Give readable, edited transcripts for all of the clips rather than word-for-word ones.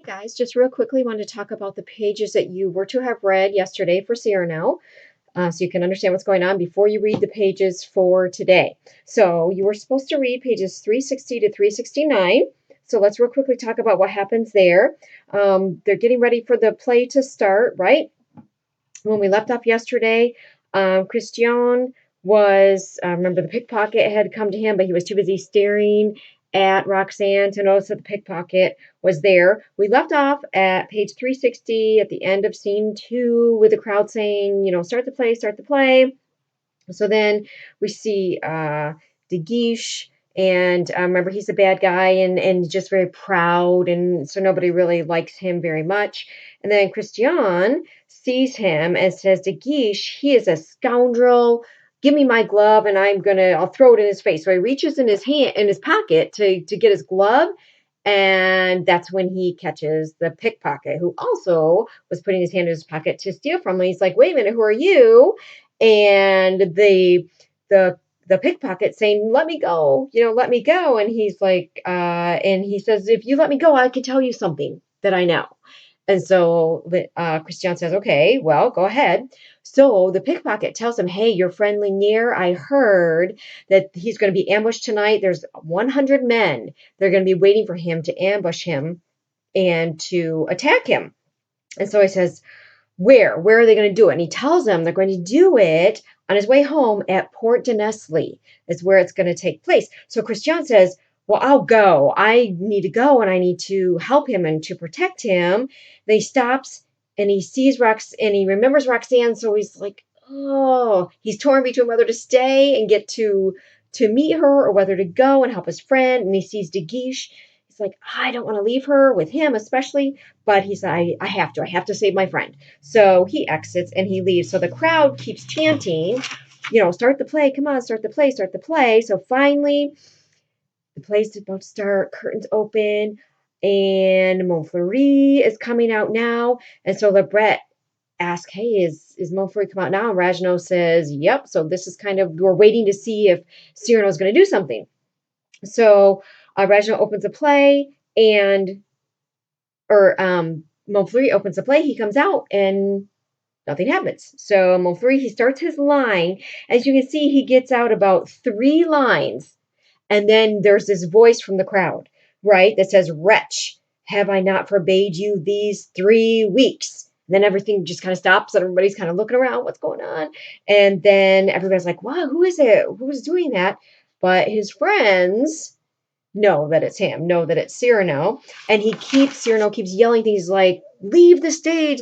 Guys, just real quickly, wanted to talk about the pages that you were to have read yesterday for Cyrano, so you can understand what's going on before you read the pages for today. So you were supposed to read pages 360 to 369. So let's real quickly talk about what happens there. They're getting ready for the play to start, right? When we left off yesterday, Christian was, remember the pickpocket had come to him, but he was too busy staring at Roxanne to notice that the pickpocket was there. We left off at page 360 at the end of scene 2 with the crowd saying, start the play, start the play. So then we see De Guiche, and remember he's a bad guy and just very proud, and so nobody really likes him very much. And then Christian sees him and says, De Guiche, he is a scoundrel. Give me my glove, and I'll throw it in his face. So he reaches in his pocket to get his glove, and that's when he catches the pickpocket, who also was putting his hand in his pocket to steal from him. He's like, wait a minute, who are you? And the pickpocket saying, let me go, let me go. And he's like, and he says, if you let me go, I can tell you something that I know. And so Christian says, okay, well, go ahead. So the pickpocket tells him, hey, your friend Lanier, I heard that he's going to be ambushed tonight. There's 100 men. They're going to be waiting for him to ambush him and to attack him. And so he says, where are they going to do it? And he tells them they're going to do it on his way home at Port de Nestle is where it's going to take place. So Christian says, well, I'll go. I need to go and I need to help him and to protect him. Then he stops and he sees and he remembers Roxanne. So he's like, oh, he's torn between whether to stay and get to meet her or whether to go and help his friend. And he sees De Guiche. He's like, I don't want to leave her with him, especially, but he's like, I have to save my friend. So he exits and he leaves. So the crowd keeps chanting, start the play. Come on, start the play, start the play. So finally, the play's about to start. Curtains open, and Montfleury is coming out now. And so Lebret asks, hey, is Montfleury come out now? And Ragueneau says, yep. So this is we're waiting to see if Cyrano's going to do something. So Ragueneau opens a play Montfleury opens the play. He comes out and nothing happens. So Montfleury, he starts his line. As you can see, he gets out about 3 lines. And then there's this voice from the crowd, right, that says, wretch, have I not forbade you these 3 weeks? And then everything just kind of stops and everybody's kind of looking around, what's going on? And then everybody's like, wow, who is it? Who's doing that? But his friends know that it's him, know that it's Cyrano. And Cyrano keeps yelling things like, leave the stage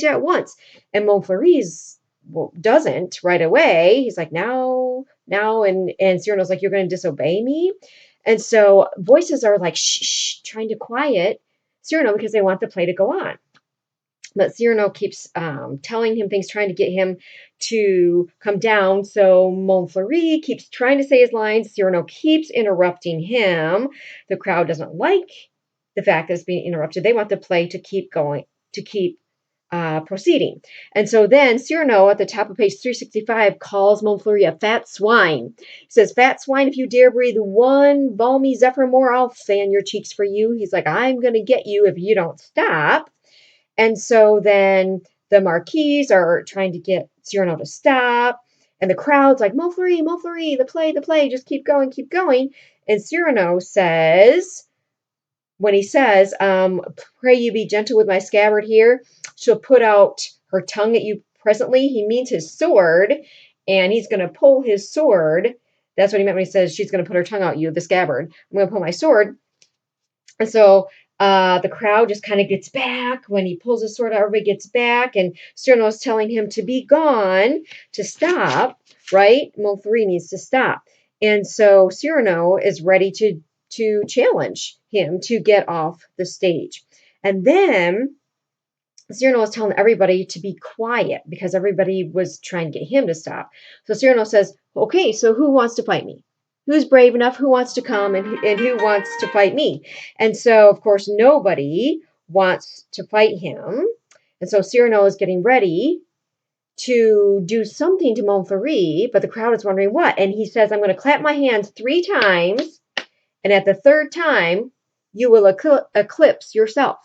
at once. And Montfleury's doesn't right away. He's like, now. And Cyrano's like, you're going to disobey me? And so voices are like, shh, trying to quiet Cyrano because they want the play to go on. But Cyrano keeps telling him things, trying to get him to come down. So Montfleury keeps trying to say his lines. Cyrano keeps interrupting him. The crowd doesn't like the fact that it's being interrupted. They want the play to keep going, to keep proceeding. And so then Cyrano at the top of page 365 calls Montfleury a fat swine. He says, fat swine, if you dare breathe one balmy zephyr more, I'll fan your cheeks for you. He's like, I'm going to get you if you don't stop. And so then the Marquis are trying to get Cyrano to stop. And the crowd's like, Montfleury, the play, just keep going, keep going. And Cyrano says, when he says, pray you be gentle with my scabbard here, she'll put out her tongue at you presently. He means his sword, and he's going to pull his sword. That's what he meant when he says she's going to put her tongue out you, the scabbard. I'm going to pull my sword. And so the crowd just kind of gets back. When he pulls his sword out, everybody gets back. And Cyrano is telling him to be gone, to stop, right? Montfleury needs to stop. And so Cyrano is ready to challenge him to get off the stage. And then Cyrano is telling everybody to be quiet because everybody was trying to get him to stop. So Cyrano says, okay, so who wants to fight me? Who's brave enough? Who wants to come and who wants to fight me? And so, of course, nobody wants to fight him. And so Cyrano is getting ready to do something to Montfleury, but the crowd is wondering what. And he says, I'm going to clap my hands 3 times. And at the 3rd time, you will eclipse yourself.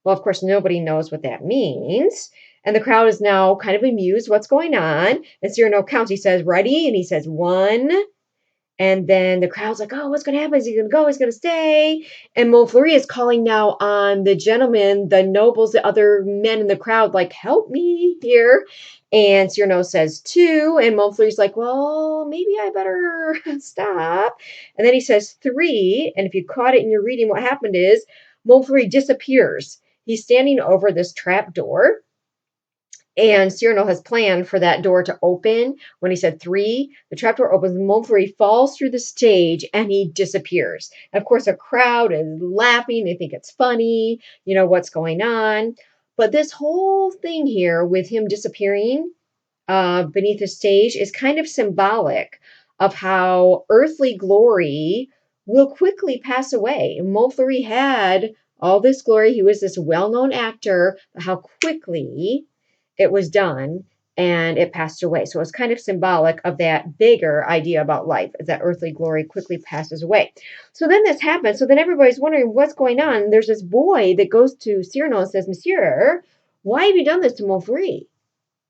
Well, of course, nobody knows what that means. And the crowd is now kind of amused what's going on. And Cyrano counts. He says, ready? And he says, one. And then the crowd's like, oh, what's going to happen? Is he going to go? He's going to stay. And Montfleury is calling now on the gentlemen, the nobles, the other men in the crowd, like, help me here. And Cyrano says two. And Montfleury's like, well, maybe I better stop. And then he says three. And if you caught it in your reading, what happened is Montfleury disappears. He's standing over this trap door. And Cyrano has planned for that door to open. When he said three, the trapdoor opens, Montfleury falls through the stage, and he disappears. And of course, a crowd is laughing. They think it's funny, what's going on. But this whole thing here with him disappearing beneath the stage is kind of symbolic of how earthly glory will quickly pass away. Montfleury had all this glory. He was this well-known actor, but how quickly it was done and it passed away. So it's kind of symbolic of that bigger idea about life, is that earthly glory quickly passes away. So then this happens. So then everybody's wondering what's going on. There's this boy that goes to Cyrano and says, Monsieur, why have you done this to Montfleury?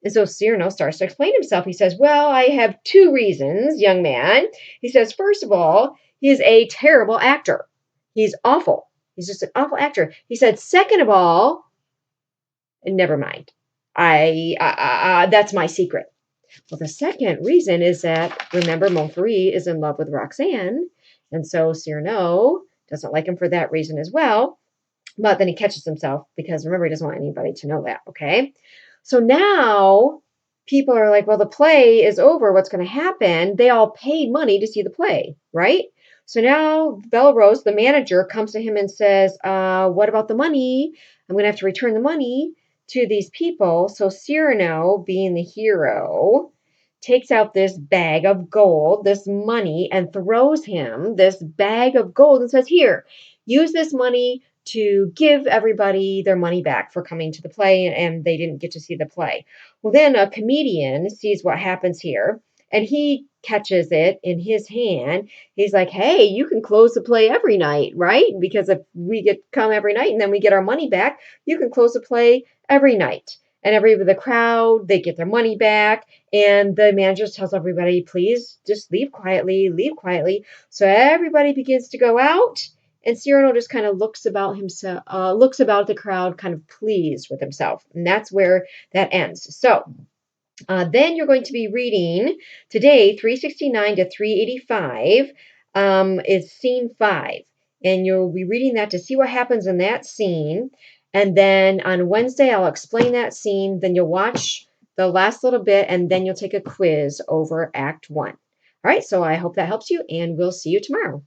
And so Cyrano starts to explain himself. He says, well, I have two reasons, young man. He says, first of all, he is a terrible actor. He's awful. He's just an awful actor. He said, second of all, never mind. That's my secret. Well, the second reason is that, remember, Montfleury is in love with Roxanne. And so Cyrano doesn't like him for that reason as well. But then he catches himself because, remember, he doesn't want anybody to know that, okay? So now people are like, well, the play is over. What's going to happen? They all paid money to see the play, right? So now Belrose, the manager, comes to him and says, what about the money? I'm going to have to return the money to these people. So Cyrano, being the hero, takes out this bag of gold, this money, and throws him this bag of gold and says, here, use this money to give everybody their money back for coming to the play and they didn't get to see the play. Well, then a comedian sees what happens here and he catches it in his hand. He's like, hey, you can close the play every night, right? Because if we come every night and then we get our money back, you can close the play every night. And the crowd, they get their money back. And the manager tells everybody, please just leave quietly, leave quietly. So everybody begins to go out. And Cyrano just kind of looks about the crowd, kind of pleased with himself. And that's where that ends. So then you're going to be reading today, 369 to 385 is scene 5. And you'll be reading that to see what happens in that scene. And then on Wednesday, I'll explain that scene. Then you'll watch the last little bit, and then you'll take a quiz over Act 1. All right, so I hope that helps you, and we'll see you tomorrow.